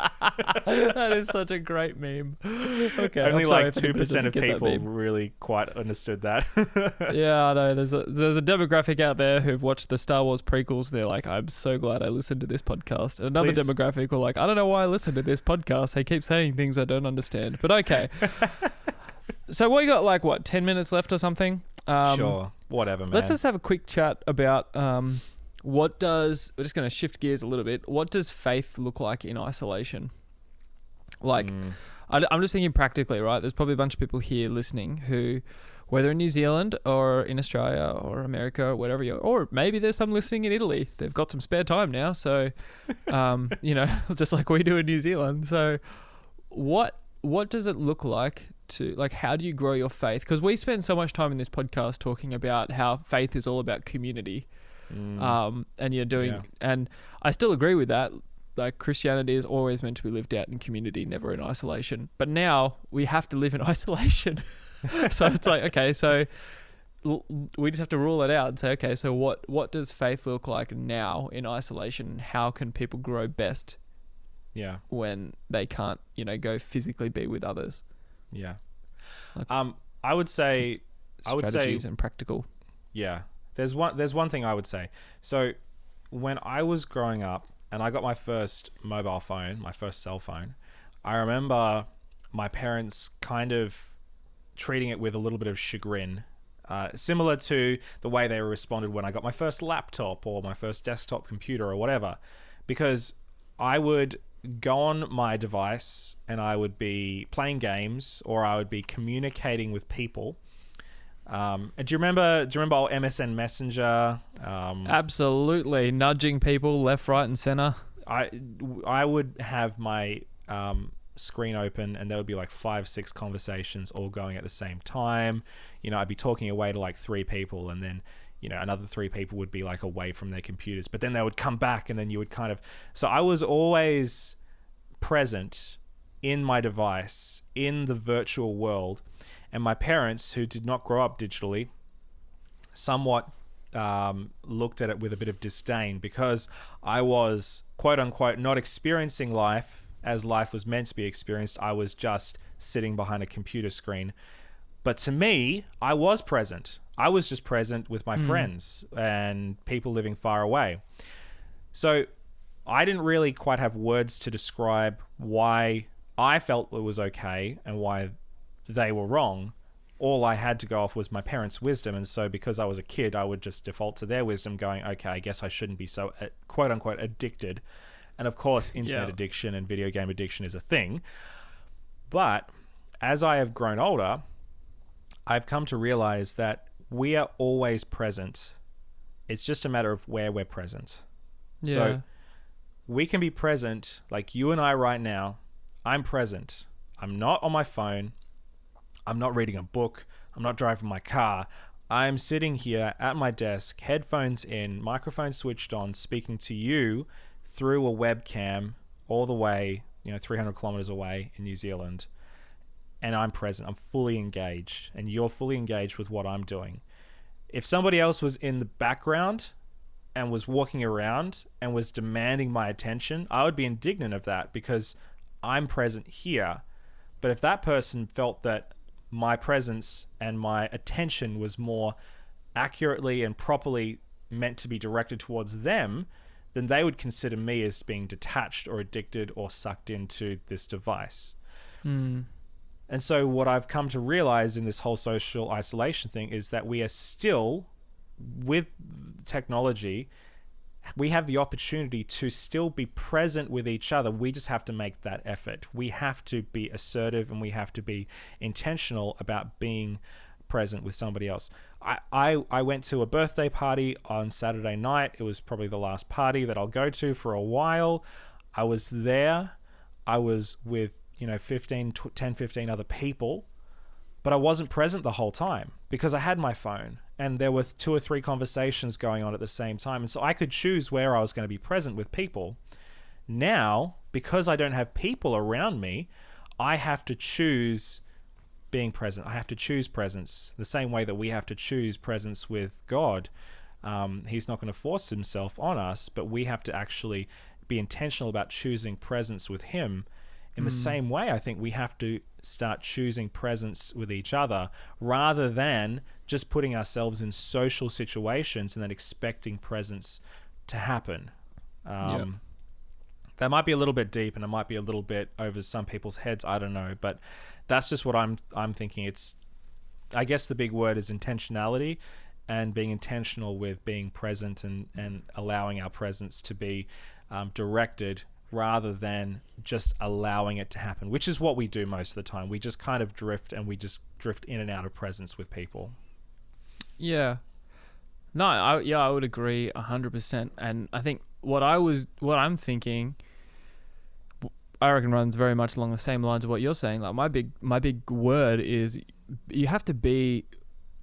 Speaker 1: That is such a great meme. Okay,
Speaker 2: only like 2% of people really quite understood that.
Speaker 1: Yeah, I know. There's a demographic out there who've watched the Star Wars prequels. They're like, I'm so glad I listened to this podcast. And another demographic are like, I don't know why I listened to this podcast. They keep saying things I don't understand. But okay. So we got 10 minutes left or something?
Speaker 2: Sure. Whatever, man.
Speaker 1: Let's just have a quick chat about we're just going to shift gears a little bit. What does faith look like in isolation? I'm just thinking practically, right? There's probably a bunch of people here listening who, whether in New Zealand or in Australia or America or whatever or maybe there's some listening in Italy. They've got some spare time now. So, just like we do in New Zealand. So what does it look like to, how do you grow your faith? Because we spend so much time in this podcast talking about how faith is all about community. And you're doing, and I still agree with that. Like, Christianity is always meant to be lived out in community, never in isolation. But now we have to live in isolation. So it's like, okay, so we just have to rule it out and say, okay, so what does faith look like now in isolation? How can people grow best?
Speaker 2: Yeah.
Speaker 1: When they can't, go physically be with others.
Speaker 2: Yeah. I would say I would say,
Speaker 1: strategies and practical.
Speaker 2: yeah, there's one thing I would say. So when I was growing up and I got my first mobile phone, my first cell phone, I remember my parents kind of treating it with a little bit of chagrin, similar to the way they responded when I got my first laptop or my first desktop computer or whatever, because I would go on my device and I would be playing games or I would be communicating with people. Do you remember old MSN Messenger?
Speaker 1: Absolutely. Nudging people left, right, and center.
Speaker 2: I would have my screen open and there would be like 5-6 conversations all going at the same time. I'd be talking away to like 3 people and then another 3 people would be like away from their computers, but then they would come back and then you would so I was always present in my device in the virtual world. And my parents, who did not grow up digitally, somewhat looked at it with a bit of disdain because I was, quote unquote, not experiencing life as life was meant to be experienced. I was just sitting behind a computer screen. But to me, I was present. I was just present with my friends and people living far away. So I didn't really quite have words to describe why I felt it was okay and why they were wrong. All I had to go off was my parents' wisdom. And so because I was a kid, I would just default to their wisdom going, okay, I guess I shouldn't be so quote unquote addicted. And of course, internet addiction and video game addiction is a thing. But as I have grown older, I've come to realize that we are always present. It's just a matter of where we're present.
Speaker 1: Yeah.
Speaker 2: So we can be present, like you and I right now. I'm present. I'm not on my phone. I'm not reading a book. I'm not driving my car. I'm sitting here at my desk, headphones in, microphone switched on, speaking to you through a webcam all the way, 300 kilometers away in New Zealand. And I'm present. I'm fully engaged. And you're fully engaged with what I'm doing. If somebody else was in the background and was walking around and was demanding my attention, I would be indignant of that because I'm present here. But if that person felt that my presence and my attention was more accurately and properly meant to be directed towards them, then they would consider me as being detached or addicted or sucked into this device. And so what I've come to realize in this whole social isolation thing is that we are still, with technology, we have the opportunity to still be present with each other. We just have to make that effort. We have to be assertive and we have to be intentional about being present with somebody else. I went to a birthday party on Saturday night. It was probably the last party that I'll go to for a while. I was there. I was with 10-15 other people, but I wasn't present the whole time because I had my phone and there were 2 or 3 conversations going on at the same time. And so I could choose where I was going to be present with people. Now, because I don't have people around me, I have to choose being present. I have to choose presence the same way that we have to choose presence with God. He's not going to force himself on us, but we have to actually be intentional about choosing presence with him. In the same way, I think we have to start choosing presence with each other rather than just putting ourselves in social situations and then expecting presence to happen. That might be a little bit deep and it might be a little bit over some people's heads. I don't know, but that's just what I'm thinking. I guess the big word is intentionality and being intentional with being present and allowing our presence to be directed rather than just allowing it to happen, which is what we do most of the time. We just kind of drift and we just drift in and out of presence with people.
Speaker 1: Yeah. No, I would agree 100%. And I think what I'm thinking, I reckon runs very much along the same lines of what you're saying. Like my big word is you have to be,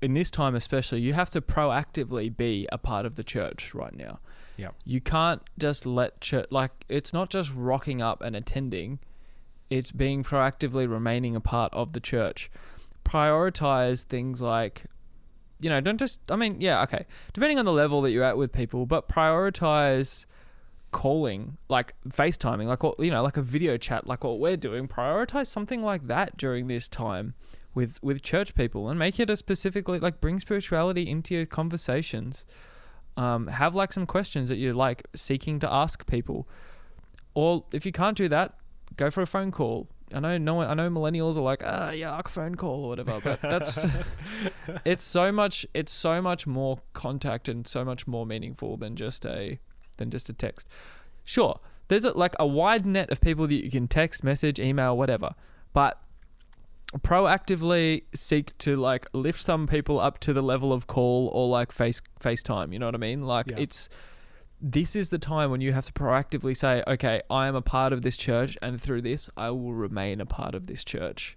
Speaker 1: in this time especially, you have to proactively be a part of the church right now.
Speaker 2: Yeah.
Speaker 1: You can't just let church, it's not just rocking up and attending, it's being proactively remaining a part of the church. Prioritize things like, don't just, depending on the level that you're at with people, but prioritize calling, like FaceTiming, like a video chat, like what we're doing. Prioritize something like that during this time with church people, and make it a specifically, like, bring spirituality into your conversations. Have like some questions that you're like seeking to ask people, or if you can't do that, go for a phone call. I know millennials are like, yeah, a phone call or whatever, but that's it's so much more contact and so much more meaningful than just a text. Sure, there's like a wide net of people that you can text, message, email, whatever, but proactively seek to like lift some people up to the level of call or like FaceTime. You know what I mean? Like,
Speaker 2: Yeah.
Speaker 1: This is the time when you have to proactively say, okay, I am a part of this church, and through this, I will remain a part of this church.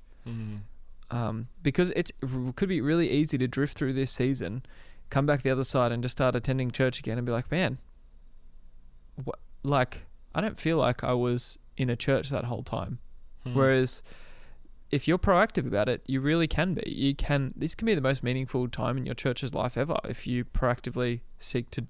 Speaker 1: Because it could be really easy to drift through this season, come back the other side, and just start attending church again and be like, man, what? Like, I don't feel like I was in a church that whole time. Whereas if you're proactive about it, you really can be. This can be the most meaningful time in your church's life ever if you proactively seek to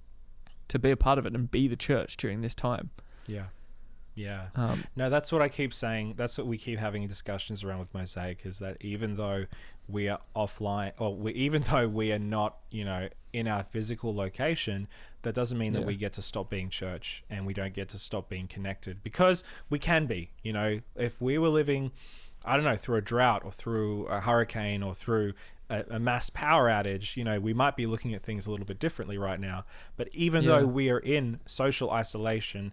Speaker 1: be a part of it and be the church during this time.
Speaker 2: Yeah. No, that's what I keep saying. That's what we keep having discussions around with Mosaic, is that even though we are offline, or even though we are not, in our physical location, that doesn't mean that we get to stop being church, and we don't get to stop being connected, because we can be. If we were living, I don't know, through a drought or through a hurricane or through a mass power outage, we might be looking at things a little bit differently right now. But even though we are in social isolation,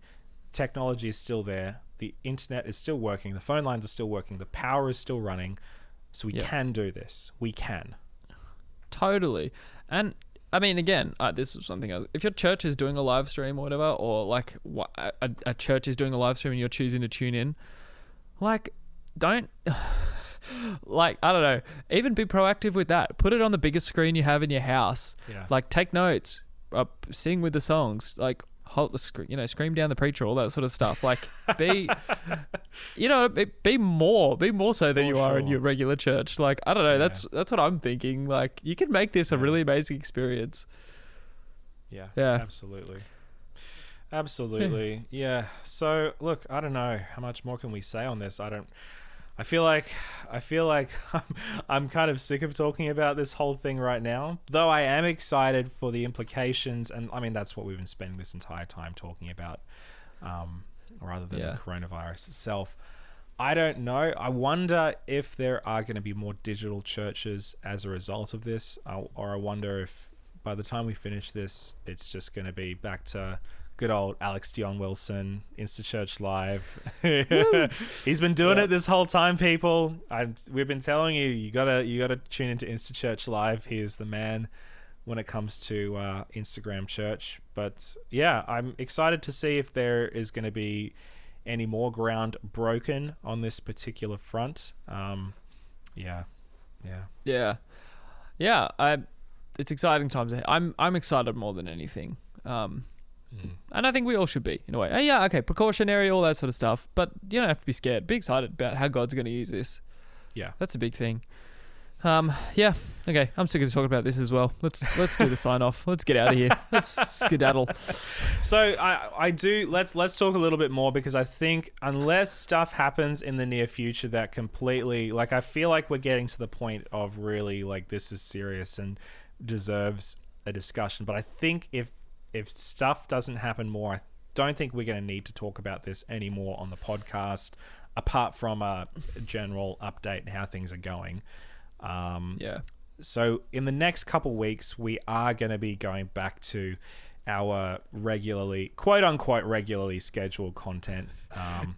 Speaker 2: technology is still there. The internet is still working. The phone lines are still working. The power is still running. So we can do this. We can.
Speaker 1: Totally. And I mean, again, this is something else. If your church is doing a live stream or whatever, or like a church is doing a live stream and you're choosing to tune in, like, don't... like, I don't know, even be proactive with that. Put it on the biggest screen you have in your house. Like, take notes, sing with the songs, like, hold the screen, scream down the preacher, all that sort of stuff. Like, be more so than you are in your regular church. Like, I don't know, that's what I'm thinking. Like, you can make this a really amazing experience.
Speaker 2: Yeah. Absolutely. Yeah. So look, I don't know, how much more can we say on this? I feel like I'm kind of sick of talking about this whole thing right now, though I am excited for the implications. And I mean, that's what we've been spending this entire time talking about, rather than the coronavirus itself. I don't know. I wonder if there are going to be more digital churches as a result of this, or I wonder if by the time we finish this, it's just going to be back to good old Alex Dion Wilson, InstaChurch Live. He's been doing it this whole time, people. We've been telling you, you gotta tune into InstaChurch Live. He is the man when it comes to Instagram church. But yeah, I'm excited to see if there is going to be any more ground broken on this particular front.
Speaker 1: It's exciting times ahead. I'm excited more than anything. And I think we all should be, in a way. Precautionary, all that sort of stuff. But you don't have to be scared. Be excited about how God's going to use this.
Speaker 2: Yeah.
Speaker 1: That's a big thing. Okay. I'm sick of talking about this as well. Let's do the sign off. Let's get out of here. Let's skedaddle.
Speaker 2: So let's talk a little bit more, because I think unless stuff happens in the near future that completely, like, I feel like we're getting to the point of really, like, this is serious and deserves a discussion. But I think if stuff doesn't happen more, I don't think we're going to need to talk about this anymore on the podcast, apart from a general update and how things are going. So in the next couple weeks, we are going to be going back to our quote unquote regularly scheduled content.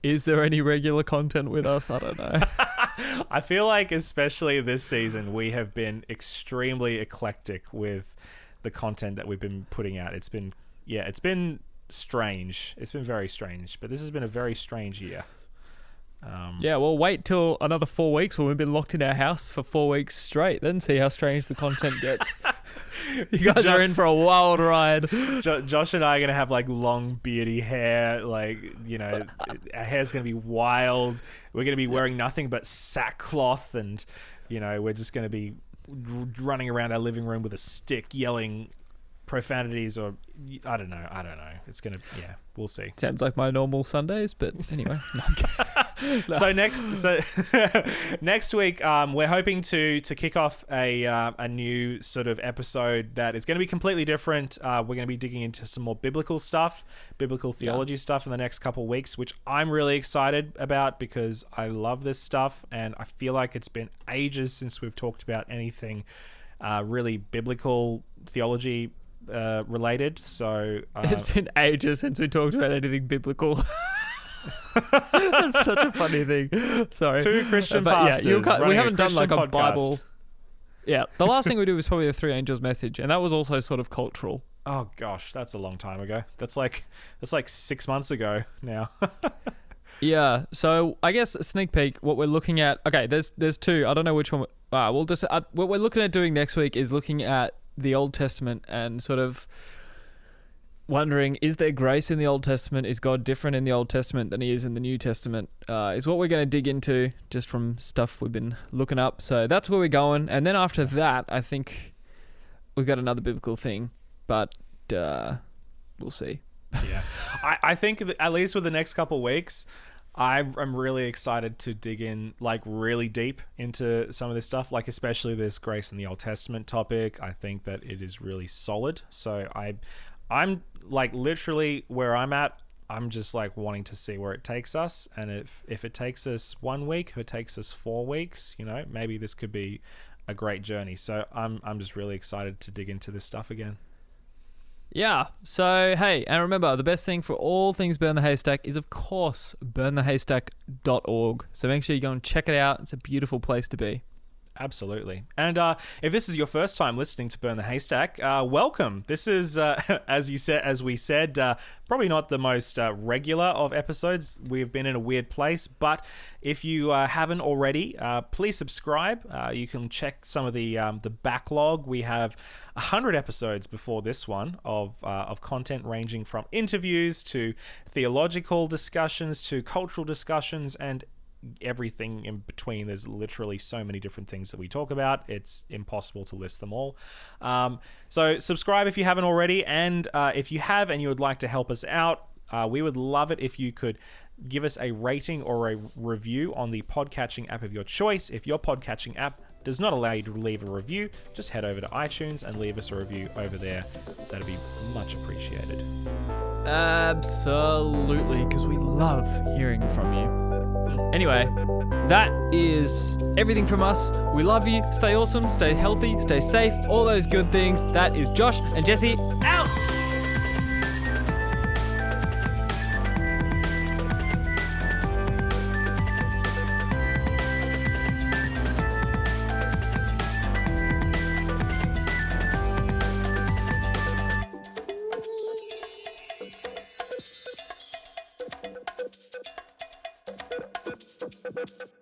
Speaker 1: Is there any regular content with us? I don't know.
Speaker 2: I feel like, especially this season, we have been extremely eclectic with the content that we've been putting out. It's been strange. It's been very strange, but this has been a very strange year.
Speaker 1: We'll wait till another 4 weeks when we've been locked in our house for 4 weeks straight, then see how strange the content gets. You guys are in for a wild ride.
Speaker 2: Josh and I are going to have like long beardy hair, like, our hair's going to be wild. We're going to be wearing nothing but sackcloth, and we're just going to be running around our living room with a stick yelling profanities, or I don't know. It's going to, we'll see.
Speaker 1: Sounds like my normal Sundays, but anyway.
Speaker 2: So next week, we're hoping to kick off a new sort of episode that is going to be completely different. We're going to be digging into some more biblical stuff, biblical theology stuff in the next couple of weeks, which I'm really excited about because I love this stuff and I feel like it's been ages since we've talked about anything really biblical theology related. So
Speaker 1: it's been ages since we talked about anything biblical. That's such a funny thing. Sorry.
Speaker 2: Two Christian pastors. Yeah,
Speaker 1: we haven't done like a
Speaker 2: podcast.
Speaker 1: Bible. Yeah, the last thing we did was probably the Three Angels message, and that was also sort of cultural.
Speaker 2: Oh gosh, that's a long time ago. That's like 6 months ago now.
Speaker 1: Yeah, so I guess a sneak peek. What we're looking at. Okay, there's two. I don't know which one. We'll just what we're looking at doing next week is looking at the Old Testament and sort of wondering, is there grace in the Old Testament? Is God different in the Old Testament than he is in the New Testament? Is what we're going to dig into just from stuff we've been looking up. So that's where we're going. And then after that, I think we've got another biblical thing, but we'll see.
Speaker 2: Yeah. I think at least with the next couple of weeks, I'm really excited to dig in like really deep into some of this stuff, like especially this grace in the Old Testament topic. I think that it is really solid. So I'm like literally where I'm at, I'm just like wanting to see where it takes us. And if it takes us 1 week, if it takes us 4 weeks, maybe this could be a great journey. So I'm just really excited to dig into this stuff again.
Speaker 1: Yeah. So, hey, and remember, the best thing for all things Burn the Haystack is, of course, burnthehaystack.org. So make sure you go and check it out. It's a beautiful place to be.
Speaker 2: Absolutely. And if this is your first time listening to Burn the Haystack, welcome. This is, as we said, probably not the most regular of episodes. We've been in a weird place, but if you haven't already, please subscribe. You can check some of the backlog. We have 100 episodes before this one of content ranging from interviews to theological discussions to cultural discussions and everything in between. There's literally so many different things that we talk about. It's impossible to list them all. So subscribe if you haven't already. And if you have and you would like to help us out, we would love it if you could give us a rating or a review on the podcatching app of your choice. If your podcatching app does not allow you to leave a review, just head over to iTunes and leave us a review over there. That'd be much appreciated.
Speaker 1: Absolutely, because we love hearing from you. Anyway, that is everything from us. We love you. Stay awesome, stay healthy, stay safe, all those good things. That is Josh and Jesse out! Bye.